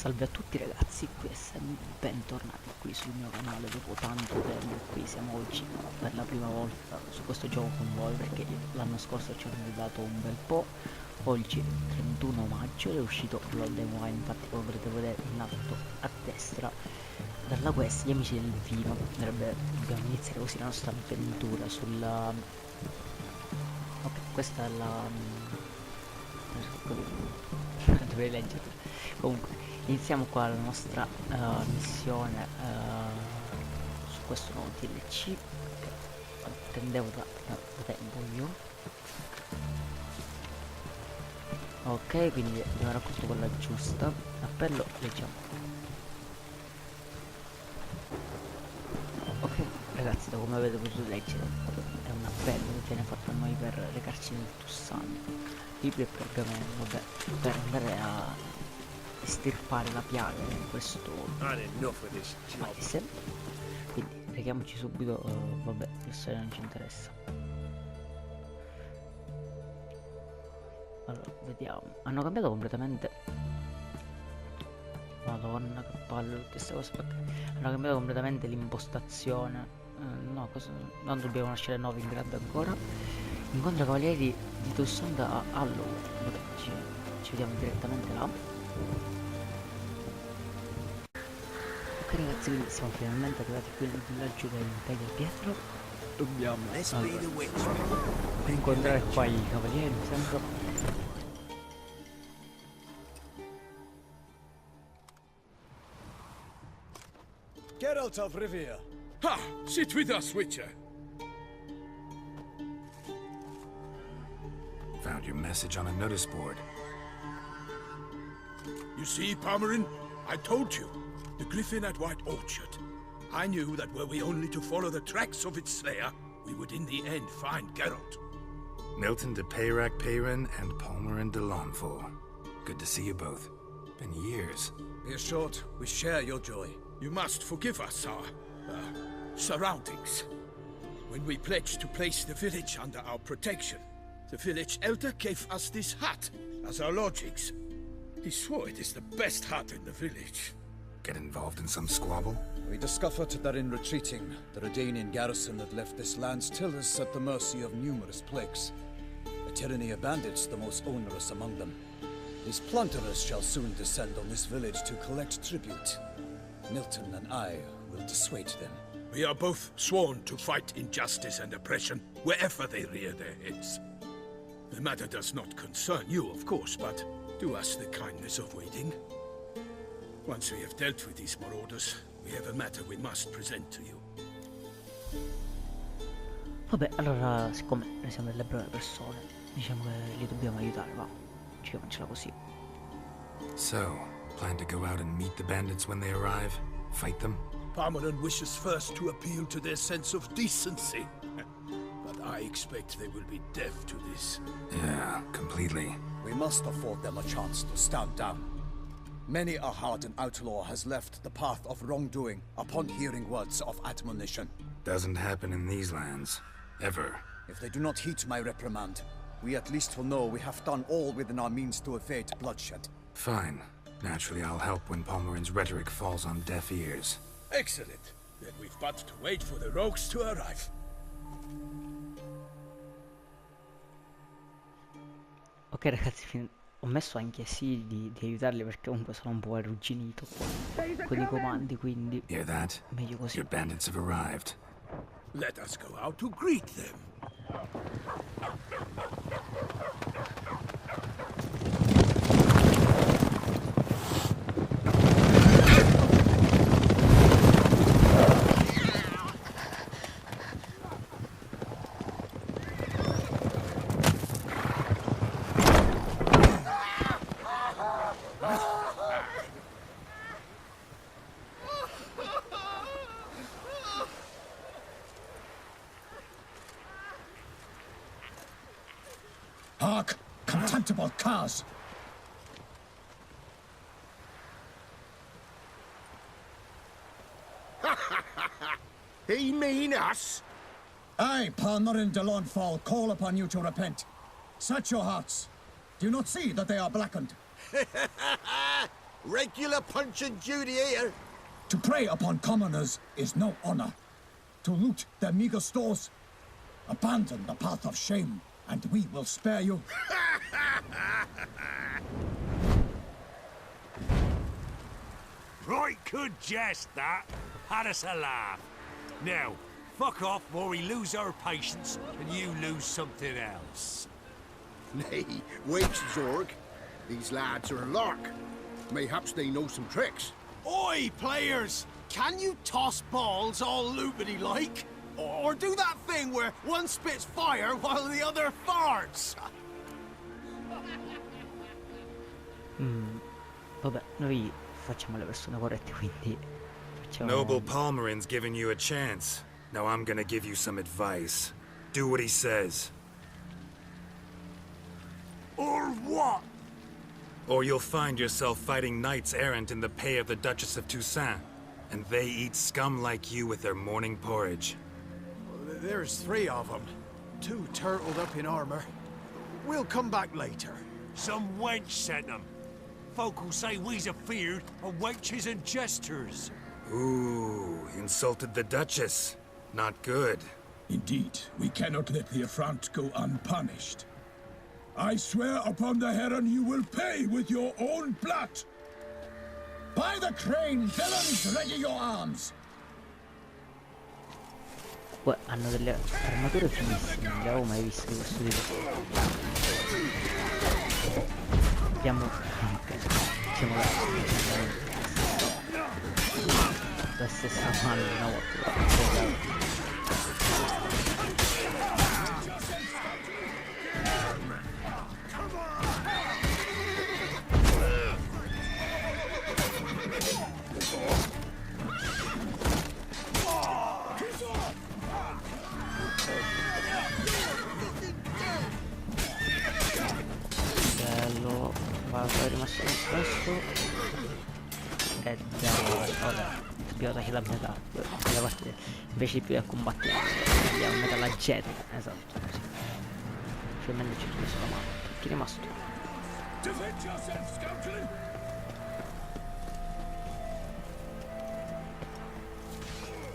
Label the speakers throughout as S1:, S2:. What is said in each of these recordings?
S1: Salve a tutti ragazzi, qui è Sam, bentornati qui sul mio canale dopo tanto tempo. Qui siamo oggi per la prima volta su questo gioco con voi, perché l'anno scorso ci hanno dato un bel po'. Oggi 31 maggio è uscito lo demo, infatti come potete vedere in alto a destra dalla quest gli amici del vino. Dobbiamo iniziare così la nostra avventura sulla... ok, questa è la... dovrei leggerla. Comunque iniziamo qua la nostra missione su questo nuovo DLC che attendevo da tempo io. Ok, quindi abbiamo raccolto quella giusta. Appello, leggiamo. Ok ragazzi, da come avete potuto leggere è un appello che viene fatto a noi per recarci nel TOUSSAINT, libri e pergamene, vabbè, per andare a estirpare la piaga in questo paese. Quindi rechiamoci subito. Vabbè, la storia non ci interessa. Allora vediamo, hanno cambiato completamente, madonna che palle tutte queste cose. Okay. Hanno cambiato completamente l'impostazione. No, non dobbiamo lasciare 9 in grado ancora. Incontra cavalieri di TOUSSAINT a Halloween. Vabbè, ci vediamo direttamente là. Ok ragazzi, quindi siamo finalmente arrivati qui nel villaggio del Pietro. Dobbiamo incontrare qua i cavalieri, mi sembra.
S2: Geralt of Rivia.
S3: Ha! Sit with us, Witcher.
S4: Found your message on a notice board.
S3: You see, Palmerin, I told you. The griffin at White Orchard. I knew that were we only to follow the tracks of its slayer, we would in the end find Geralt.
S4: Milton de Peyrin and Palmerin de Lawnful. Good to see you both. Been years.
S2: Be assured, we share your joy.
S3: You must forgive us our surroundings. When we pledged to place the village under our protection, the village elder gave us this hut as our lodgings. He swore it is the best hut in the village.
S4: Get involved in some squabble?
S2: We discovered that in retreating, the Redanian garrison that left this land still is at the mercy of numerous plagues. A tyranny of bandits, the most onerous among them. These plunderers shall soon descend on this village to collect tribute. Milton and I will dissuade them.
S3: We are both sworn to fight injustice and oppression wherever they rear their heads. The matter does not concern you, of course, but do us the kindness of waiting. Once we have dealt with these marauders, we have a matter we must present to you.
S1: Vabbè, allora, siccome noi siamo delle brave persone, diciamo che li dobbiamo aiutare, va. Giochiamocela così.
S4: So, plan to go out and meet the bandits when they arrive? Fight them?
S3: Palmerin wishes first to appeal to their sense of decency. But I expect they will be deaf to this.
S4: Yeah, completely.
S2: We must afford them a chance to stand down. Many a hardened outlaw has left the path of wrongdoing upon hearing words of admonition.
S4: Doesn't happen in these lands. Ever.
S2: If they do not heed my reprimand, we at least will know we have done all within our means to evade bloodshed.
S4: Fine. Naturally, I'll help when Palmerin's rhetoric falls on deaf ears.
S3: Excellent. Then we've but to wait for the rogues to arrive.
S1: Ok ragazzi, ho messo anche sì di aiutarli perché comunque sono un po' arrugginito con i comandi, quindi
S4: Hear that?
S1: meglio così.
S4: Your bandits have arrived.
S3: Let us go out to greet them.
S2: Hark! Contemptible curs!
S3: He mean us?
S2: I, Palmerin de Lawnfall, call upon you to repent. Search your hearts. Do you not see that they are blackened?
S5: Regular punch and duty here.
S2: To prey upon commoners is no honor. To loot their meager stores, abandon the path of shame, and we will spare you.
S6: Right good jest, that. Had us a laugh. Now, fuck off or we lose our patience and you lose something else.
S5: Nay, wait, Zorg. These lads are a lark. Mayhaps they know some tricks.
S7: Oi, players! Can you toss balls all loopity-like? Or do that thing where one spits fire while the other farts?
S1: Vabbè, noi facciamo le persone corrette, quindi facciamo...
S4: Noble Palmerin's given you a chance. Now I'm gonna give you some advice. Do what he says.
S6: Or what?
S4: Or you'll find yourself fighting knights errant in the pay of the Duchess of Toussaint. And they eat scum like you with their morning porridge.
S7: There's 3 of them. 2 turtled up in armor. We'll come back later.
S6: Some wench sent them. Folk who say we's afeard of wenches and jesters.
S4: Ooh, insulted the Duchess. Not good.
S2: Indeed, we cannot let the affront go unpunished. I swear upon the Heron you will pay with your own blood! By the crane, villains, ready your arms!
S1: Poi hanno delle armature finissime, non le avevo mai viste di questo tipo. Abbiamo... ok, siamo la stessa mano una volta. Bello, va, è rimasto questo e ora dobbiamo dare la metà la parte invece di più a combattere abbiamo metà la jet, esatto così finalmente ci ho messo la mano. Chi è rimasto?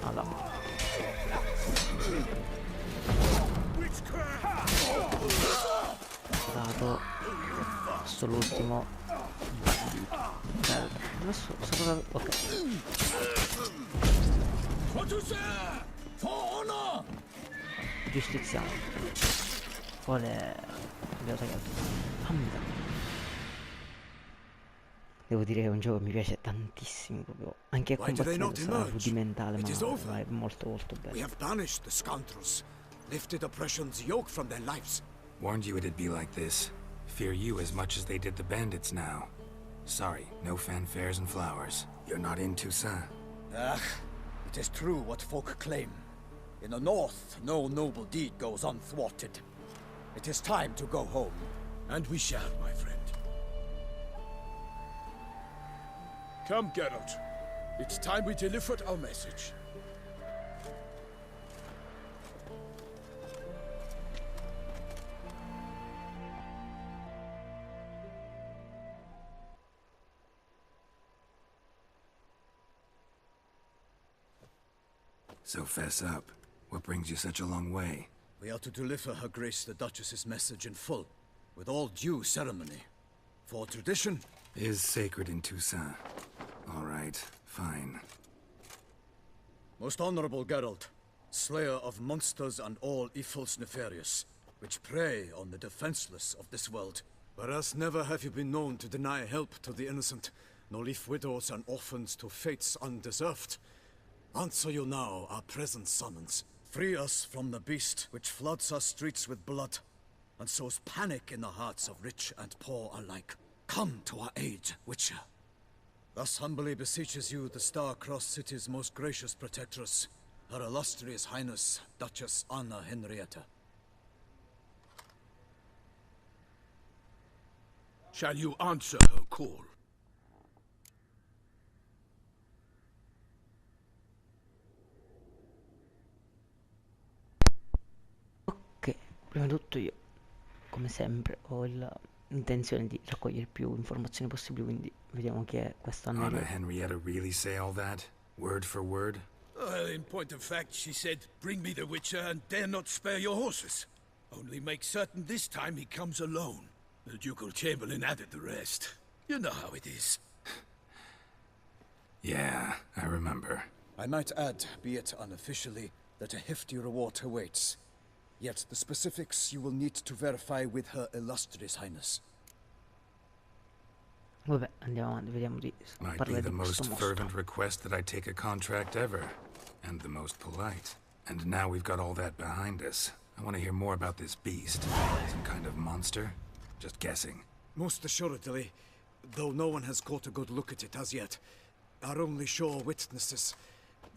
S1: Allora dato questo l'ultimo adesso ok giustiziamo quale abbiamo tagliato. Devo dire che è un gioco che mi piace tantissimo proprio anche a combattere sarà rudimentale ma è molto molto bello.
S2: We have banished the scoundrels, lifted oppression's yoke from their lives.
S4: Warned you it'd be like this. Fear you as much as they did the bandits now. Sorry, no fanfares and flowers. You're not in Toussaint.
S2: Ah, it is true what folk claim. In the north, no noble deed goes unthwarted. It is time to go home.
S3: And we shall, my friend. Come, Geralt. It's time we delivered our message.
S4: So fess up. What brings you such a long way?
S2: We are to deliver Her Grace the Duchess's message in full, with all due ceremony. For tradition
S4: Is sacred in Toussaint. All right, fine.
S2: Most honorable Geralt, slayer of monsters and all evils nefarious, which prey on the defenseless of this world. Whereas never have you been known to deny help to the innocent, nor leave widows and orphans to fates undeserved. Answer you now our present summons. Free us from the beast which floods our streets with blood, and sows panic in the hearts of rich and poor alike. Come to our aid, Witcher. Thus humbly beseeches you the Star-Crossed City's most gracious protectress, Her Illustrious Highness, Duchess Anna Henrietta.
S3: Shall you answer her call?
S1: Ok, prima di tutto io come sempre ho l'intenzione di raccogliere più informazioni possibili, quindi vediamo chi è questa
S4: Anna
S1: Neria.
S4: Henrietta really say all that? Word for word?
S3: Well, in point of fact, she said, bring me the Witcher and dare not spare your horses. Only make certain this time he comes alone. The ducal chamberlain added the rest. You know how it is.
S4: Yeah, I remember.
S2: I might add, be it unofficially, that a hefty reward awaits. Yet the specifics you will need to verify with Her Illustrious Highness.
S1: Vabbè, andiamo avanti, vediamo di
S4: Might be
S1: parlare
S4: the
S1: di
S4: most
S1: questo mostro.
S4: fervent request that I take a contract ever. And the most polite. And now we've got all that behind us. I want to hear more about this beast. Some kind of monster? Just guessing.
S2: Most assuredly, though no one has caught a good look at it as yet. Our only sure witnesses.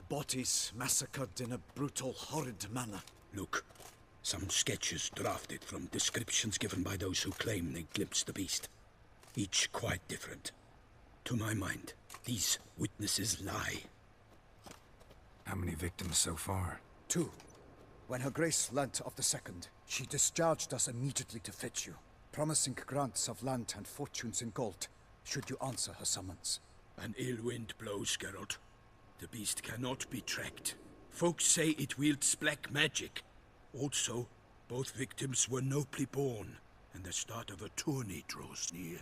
S2: Bodies massacred in a brutal, horrid manner.
S3: Look, some sketches drafted from descriptions given by those who claim they glimpsed the beast. Each quite different. To my mind, these witnesses lie.
S4: How many victims so far?
S2: 2. When Her Grace learnt of the second, she discharged us immediately to fetch you, promising grants of land and fortunes in gold, should you answer her summons.
S3: An ill wind blows, Geralt. The beast cannot be tracked. Folks say it wields black magic. Also, both victims were nobly born, and the start of a tourney draws near.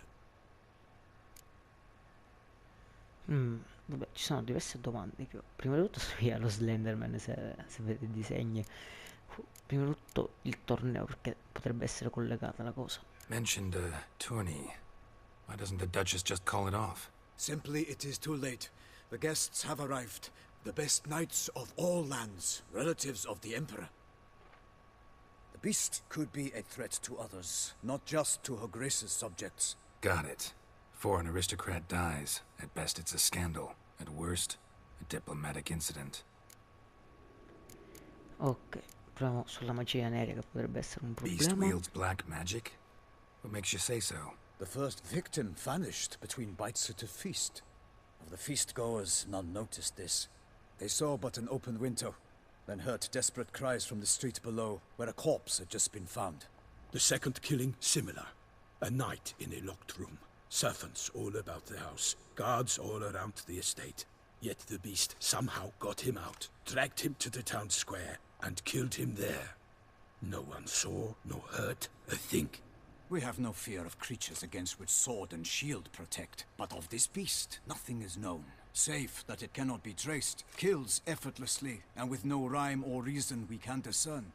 S1: Vabbè, ci sono diverse domande che ho. Prima di tutto via lo Slenderman, se vedete i disegni. Prima di tutto il torneo, perché potrebbe essere collegata la cosa.
S4: Mentioned a tourney. Why doesn't the Duchess just call it off?
S2: Simply, it is too late. The guests have arrived. The best knights of all lands, relatives of the Emperor. The beast could be a threat to others, not just to Her Grace's subjects.
S4: Got it. Before an aristocrat dies, at best it's a scandal. At worst, a diplomatic incident.
S1: Ok, proviamo sulla magia nera che potrebbe essere un
S4: Beast
S1: problema.
S4: wields black magic? What makes you say so?
S2: The first victim vanished between bites at a feast. Of the feast-goers, none noticed this. They saw but an open window, then heard desperate cries from the street below, where a corpse had just been found.
S3: The second killing, similar. A knight in a locked room. Servants all about the house. Guards all around the estate. Yet the beast somehow got him out, dragged him to the town square, and killed him there. No one saw, nor heard a thing.
S2: We have no fear of creatures against which sword and shield protect, but of this beast, nothing is known. Save that it cannot be traced, kills effortlessly, and with no rhyme or reason we can discern.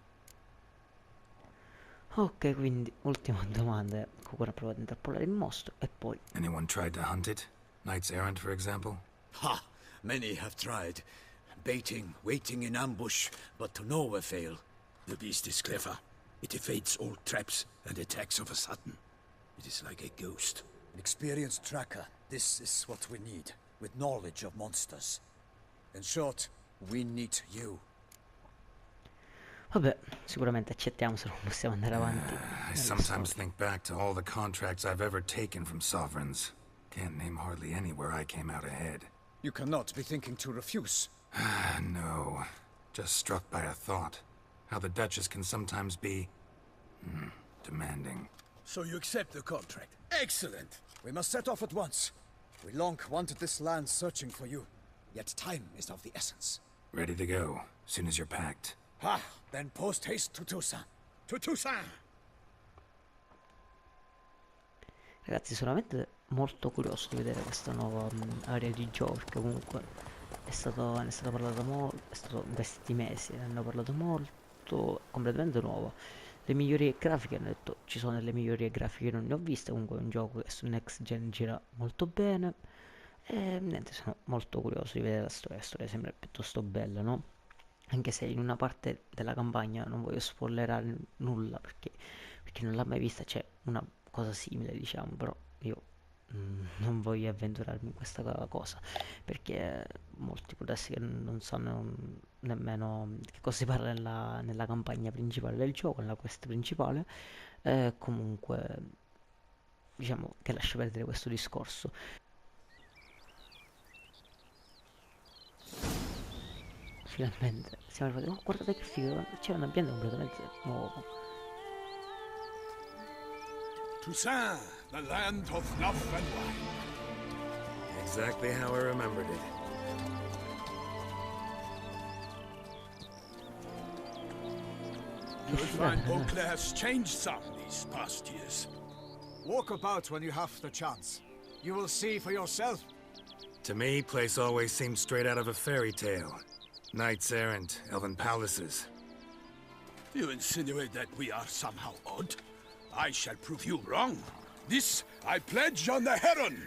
S1: Ok, quindi ultima domanda. Ancora prova ad interpolare il mostro e poi
S4: Anyone tried to hunt it? Knights errant, for example?
S2: Ha! Many have tried. Baiting, waiting in ambush, but to no avail.
S3: The beast is clever. It evades all traps and attacks of a sudden. It is like a ghost.
S2: An experienced tracker, this is what we need, with knowledge of monsters. In short, we need you.
S1: vabbè, sicuramente accettiamo se non possiamo andare avanti.
S4: I sometimes think back to all the contracts I've ever taken from sovereigns. Can't name hardly any where I came out ahead.
S2: You cannot be thinking to refuse.
S4: No. Just struck by a thought. How the Duchess can sometimes be... demanding.
S3: So you accept the contract. Excellent!
S2: We must set off at once. We long wanted this land searching for you. Yet time is of the essence.
S4: Ready to go, soon as you're packed.
S2: Ah, then post haste to TOUSSAINT.
S3: To Toussaint!
S1: Ragazzi, sono veramente molto curioso di vedere questa nuova area di gioco, perché comunque ne è stato parlato molto, è stato in questi mesi, ne hanno parlato molto, completamente nuovo. Le migliorie grafiche, hanno detto ci sono delle migliorie grafiche che non ne ho viste, comunque è un gioco che su next gen gira molto bene e niente, sono molto curioso di vedere la storia sembra piuttosto bella, no? Anche se in una parte della campagna non voglio spoilerare nulla perché non l'ha mai vista, c'è una cosa simile diciamo, però io non voglio avventurarmi in questa cosa perché molti può darsi che non sanno nemmeno che cosa si parla nella campagna principale del gioco, nella quest principale, comunque diciamo che lascio perdere questo discorso. Finalmente siamo arrivati, oh, guardate che figo, c'è un ambiente completamente nuovo.
S3: Toussaint, the land of love and wine.
S4: Exactly how I remembered it.
S3: You'll find Beauclair has changed some these past years.
S8: Walk about when you have the chance. You will see for yourself.
S4: To me, place always seemed straight out of a fairy tale. Knights errant, elven palaces.
S3: You insinuate that we are somehow odd? I shall prove you wrong. This I pledge on the Heron.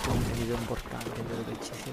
S1: Un video importante, credo che ci sia.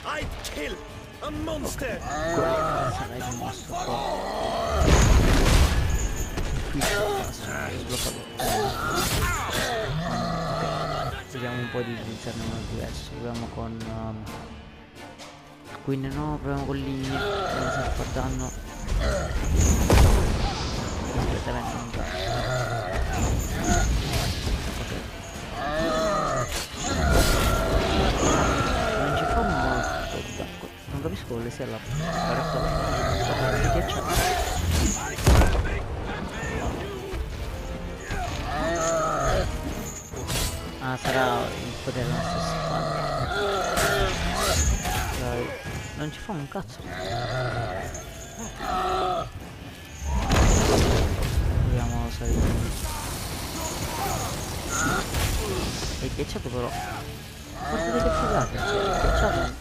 S6: I'd kill a monster!
S1: Sarai rimosso qua. Qui c'è sbloccato. Vediamo un po' di utilizzarne uno diverso. Proviamo con Queen no, proviamo con linea. Vediamo se fa danno. Completamente non dà. Non ci fa molto d'acqua. Non capisco quale sia la carta di ghiacciato. Ah, sarà il potere della stessa spada. Dai, non ci fa un cazzo. Proviamo a salire. È ghiacciato però. Guardate che figata, è ghiacciato.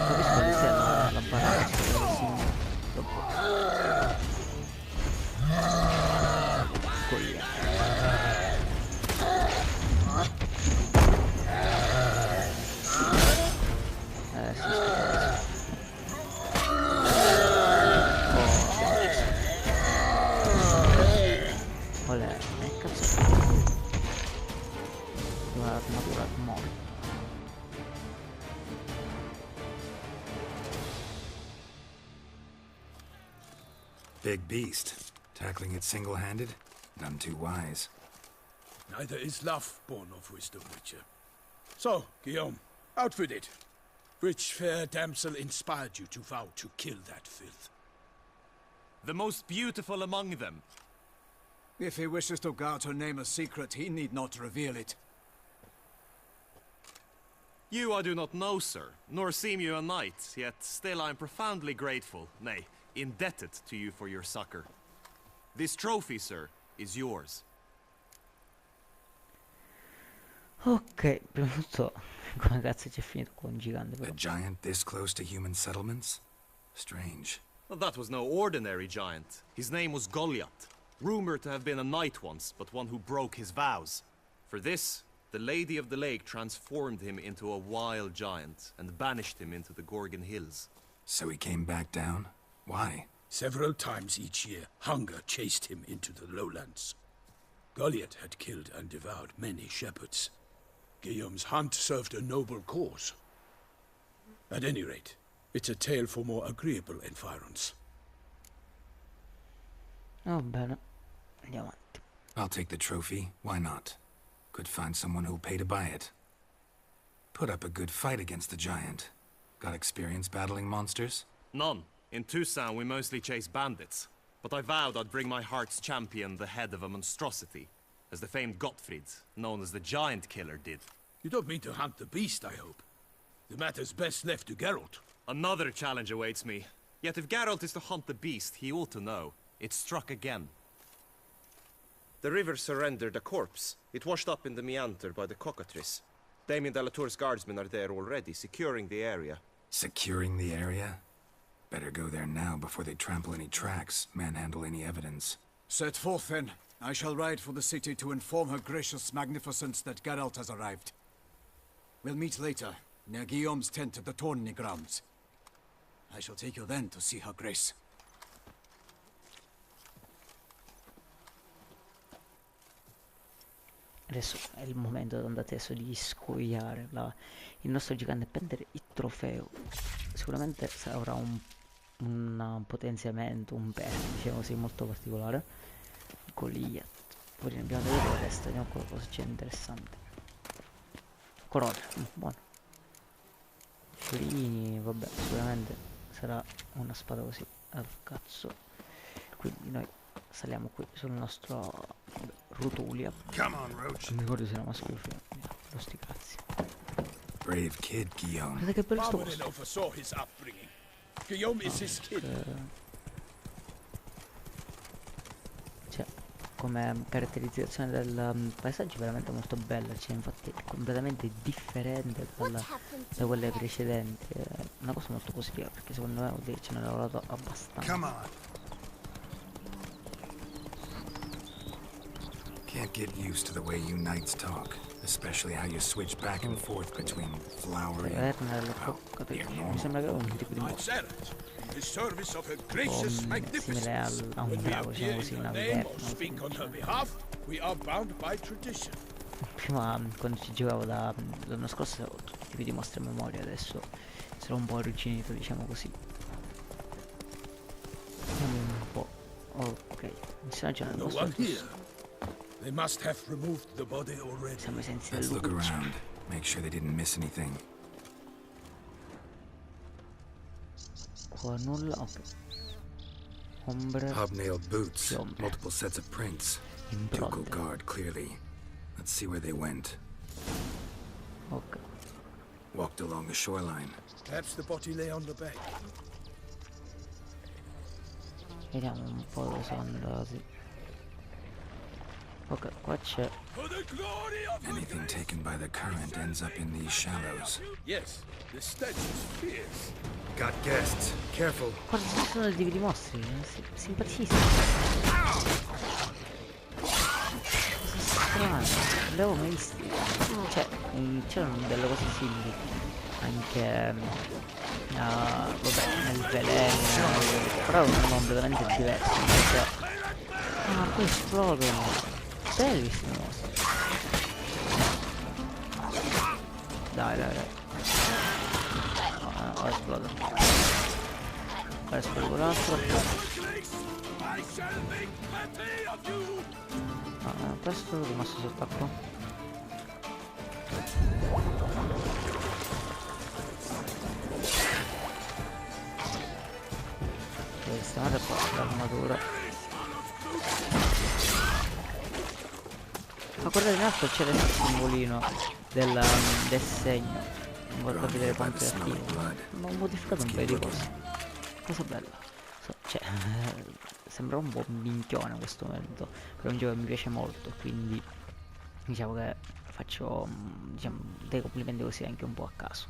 S1: Capisco che sia la barra che
S4: Big beast. Tackling it single-handed? None too wise.
S3: Neither is love born of wisdom, Witcher. So, Guillaume, out with it. Which fair damsel inspired you to vow to kill that filth?
S7: The most beautiful among them.
S8: If he wishes to guard her name a secret, he need not reveal it.
S7: You I do not know, sir, nor seem you a knight, yet still I am profoundly grateful, nay, indebted to you for your succor. This trophy, sir, is yours.
S1: Ok, prima di tutto, come cazzo c'è finito con un gigante però.
S4: A giant this close to human settlements? Strange.
S7: Well, that was no ordinary giant. His name was Goliath, rumored to have been a knight once, but one who broke his vows. For this, the Lady of the Lake transformed him into a wild giant and banished him into the Gorgon Hills.
S4: So he came back down? Why?
S3: Several times each year, hunger chased him into the lowlands. Goliath had killed and devoured many shepherds. Guillaume's hunt served a noble cause. At any rate, it's a tale for more agreeable environs.
S1: Va bene, andiamo avanti.
S4: I'll take the trophy. Why not? Could find someone who'll pay to buy it. Put up a good fight against the giant. Got experience battling monsters?
S7: None. In TOUSSAINT we mostly chase bandits. But I vowed I'd bring my heart's champion the head of a monstrosity, as the famed Gottfried, known as the Giant Killer, did.
S3: You don't mean to hunt the beast, I hope. The matter's best left to Geralt.
S7: Another challenge awaits me. Yet if Geralt is to hunt the beast, he ought to know. It struck again.
S9: The river surrendered a corpse. It washed up in the meander by the cockatrice.
S7: Damien Delatour's guardsmen are there already, securing the area.
S4: Securing the area? Better go there now before they trample any tracks, manhandle any evidence.
S8: Set forth, then. I shall ride for the city to inform her gracious magnificence that Geralt has arrived. We'll meet later, near Guillaume's tent at the Tourney grounds. I shall take you then to see her grace.
S1: Adesso è il momento adesso di scoiare il nostro gigante e prendere il trofeo. Sicuramente avrà un potenziamento, un perk, diciamo così, molto particolare. Goliath. Poi ne abbiamo vedere la testa, vediamo cosa c'è interessante. Corona, buono. Fiorini, vabbè, sicuramente sarà una spada così al cazzo. Quindi noi saliamo qui sul nostro Rutulia.
S4: Come on, Roach.
S1: Non mi ricordo se era maschio o femmina. Lo sti cazzi.
S4: Brave kid, Guillaume.
S1: Guarda che bello sto
S3: Father
S1: posto.
S3: oversaw his upbringing. Guillaume is his kid.
S1: Cioè, come caratterizzazione del paesaggio è veramente molto bella. Cioè, infatti è completamente differente da quelle precedenti. È una cosa molto positiva, perché secondo me ce ne hanno lavorato abbastanza.
S4: Come on. Can't get used to the way you knights talk, especially how you switch back and forth between flowery and, well, near
S1: Mi
S4: normal.
S1: sembra che è un tipo di
S3: Knights errant, in the service of her gracious
S1: simile
S3: magnificence.
S1: a un
S3: When we
S1: bravo, diciamo
S3: appear
S1: così,
S3: in
S1: una
S3: her name or
S1: viverna.
S3: speak on her behalf, we are bound by tradition.
S1: Prima, quando ci giocavo l'anno scorso, avevo tutti i tipi di mostre a memoria, adesso sono un po' arrugginito, diciamo così. Vediamo un po'. Ok, mi sta già nel
S3: No
S1: nostro
S3: one here. They must have removed the body already.
S1: siamo ai sensi
S4: Let's
S1: del
S4: look
S1: luce.
S4: around, make sure they didn't miss anything.
S1: Qua nulla, ok. Ombre,
S4: Hobnailed boots,
S1: Sì, ombre.
S4: multiple sets of prints. Ducal
S1: impronte.
S4: guard, clearly. Let's see where they went.
S1: Ok.
S4: Walked along the shoreline.
S3: Perhaps the body lay on the bank.
S1: Vediamo un po' dove sono andati. Ok, qua c'è.
S3: For the glory of her
S4: Anything
S3: grace.
S4: taken by the current ends up in these shallows.
S3: Yes, the stench is fierce.
S4: Got guests. Careful.
S1: Guarda, ci sono dei tipi di mostri, simpaticissimi. Strano, non l'avevo mai visti. Cioè, c'erano delle cose simili. Anche vabbè, nel veleno. Però erano completamente diversi. Cioè, ah, poi esplodono. Bellissimi mostri. Dai. Ora esplodono. Ora esplode l'altro.
S3: I shall make plenty of you.
S1: Questo è rimasto sott'acqua. Devo sistemare qua l'armatura. Ma guardate in alto c'è il simbolino del segno. Non vorrei
S4: Drawn
S1: vedere
S4: here by
S1: quanto
S4: the
S1: è
S4: smell of
S1: attivo.
S4: blood.
S1: Ma ho modificato un
S4: Let's
S1: paio di
S4: keep
S1: cose.
S4: looking.
S1: Cosa bella. Cioè, sembra un po' un minchione questo momento. Però è un gioco che mi piace molto, quindi diciamo che faccio diciamo, dei complimenti così anche un po' a caso.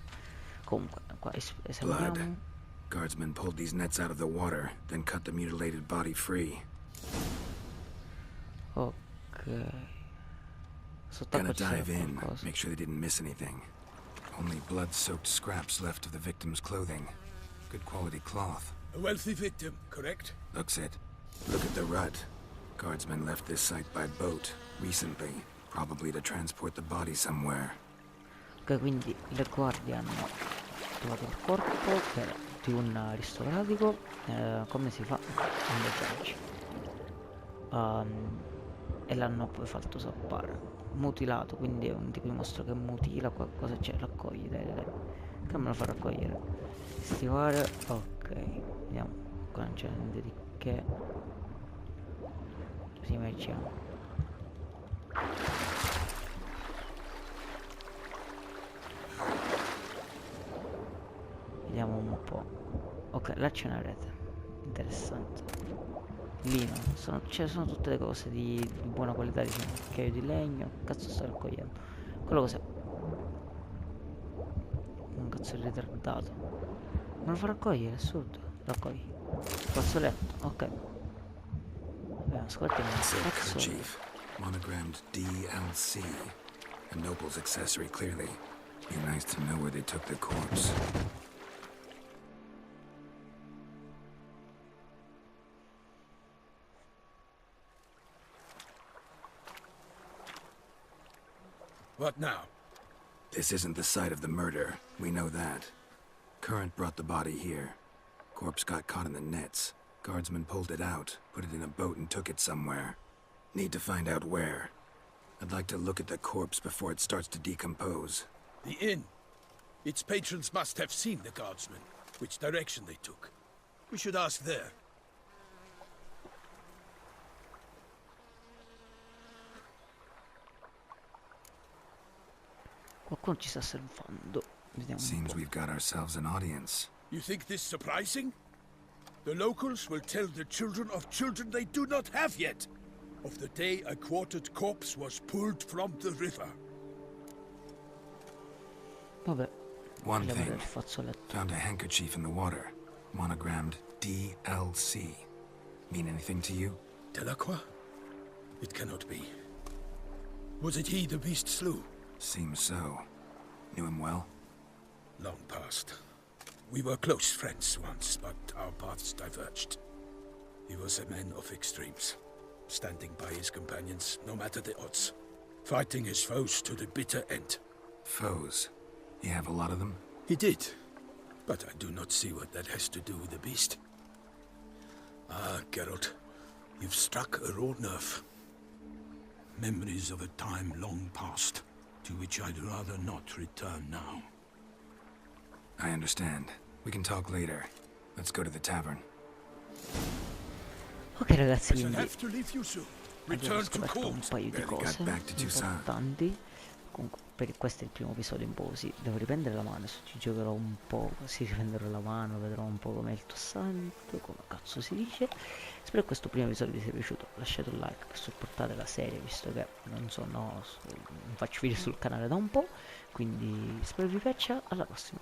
S1: Comunque, qua
S4: Blood.
S1: esaminiamo.
S4: Guardsmen pulled these nets out of the water, then cut the mutilated body free.
S1: Ok. Sott'acqua
S4: Gonna
S1: ci sarà
S4: dive in,
S1: qualcosa.
S4: make sure they didn't miss anything. Only blood-soaked scraps left of the victim's clothing. Good quality cloth.
S3: A wealthy victim, correct?
S4: Looks it. Look at the rut. Guardsmen left this site by boat recently, probably to transport the body somewhere.
S1: Ok, quindi le guardie hanno trovato il corpo di un aristocratico. Come si fa a ingaggiarci? E l'hanno poi fatto zappare. Mutilato, quindi è un tipo di mostro che mutila qualcosa c'è, raccogli, dai. Che me lo fa raccogliere? Stivare, ok, vediamo, qua non c'è niente di che. Sì, merciamo. Vediamo un po'. Ok, là c'è una rete. Interessante. Lino, sono tutte le cose di buona qualità, diciamo. Cucchiaio di legno. Cazzo sto raccogliendo? Quello cos'è? cazzo di ritardato. Me lo fa raccogliere, assurdo. Raccogli. Fazzoletto, ok. Abbiamo scoperto un
S4: Silk
S1: fazzoletto.
S4: kerchief, monogrammed DLC. A noble's accessory, clearly. Be nice to know where they took the corpse.
S3: What now?
S4: This isn't the site of the murder. We know that. Current brought the body here. Corpse got caught in the nets. Guardsmen pulled it out, put it in a boat and took it somewhere. Need to find out where. I'd like to look at the corpse before it starts to decompose.
S3: The inn. Its patrons must have seen the guardsmen, which direction they took. We should ask there.
S1: Qualcuno ci sta osservando. Vediamo un
S4: Seems
S1: po'.
S4: we've got ourselves an audience.
S3: You think this surprising? The locals will tell the children of children they do not have yet, of the day a quartered corpse was pulled from the river.
S1: Vabbè.
S4: One
S1: Andiamo
S4: thing.
S1: del fazzoletto.
S4: Found a handkerchief in the water. Monogrammed DLC. Mean anything to you?
S3: Delacroix? It cannot be. Was it he the beast slew?
S4: Seems so. Knew him well?
S3: Long past. We were close friends once, but our paths diverged. He was a man of extremes, standing by his companions no matter the odds, fighting his foes to the bitter end.
S4: Foes. You have a lot of them?
S3: He did, but I do not see what that has to do with the beast. Ah, Geralt, you've struck a raw nerve. Memories of a time long past, to which I'd rather not return now.
S4: I understand. We can talk later. Let's go to the tavern.
S1: Ok ragazzi,
S3: I shall
S1: quindi
S3: have to leave you soon.
S1: abbiamo
S3: Return to
S1: scoperto un
S3: court.
S1: paio di
S4: Barely got
S1: cose
S4: back to TOUSSAINT.
S1: importanti. Comunque, per questo è il primo episodio un po' così. Devo riprendere la mano, adesso ci giocherò un po', così riprenderò la mano, vedrò un po' com'è il TOUSSAINT, come cazzo si dice. Spero che questo primo episodio vi sia piaciuto. Lasciate un like per supportare la serie, visto che non so, non faccio video sul canale da un po'. Quindi spero vi piaccia, alla prossima.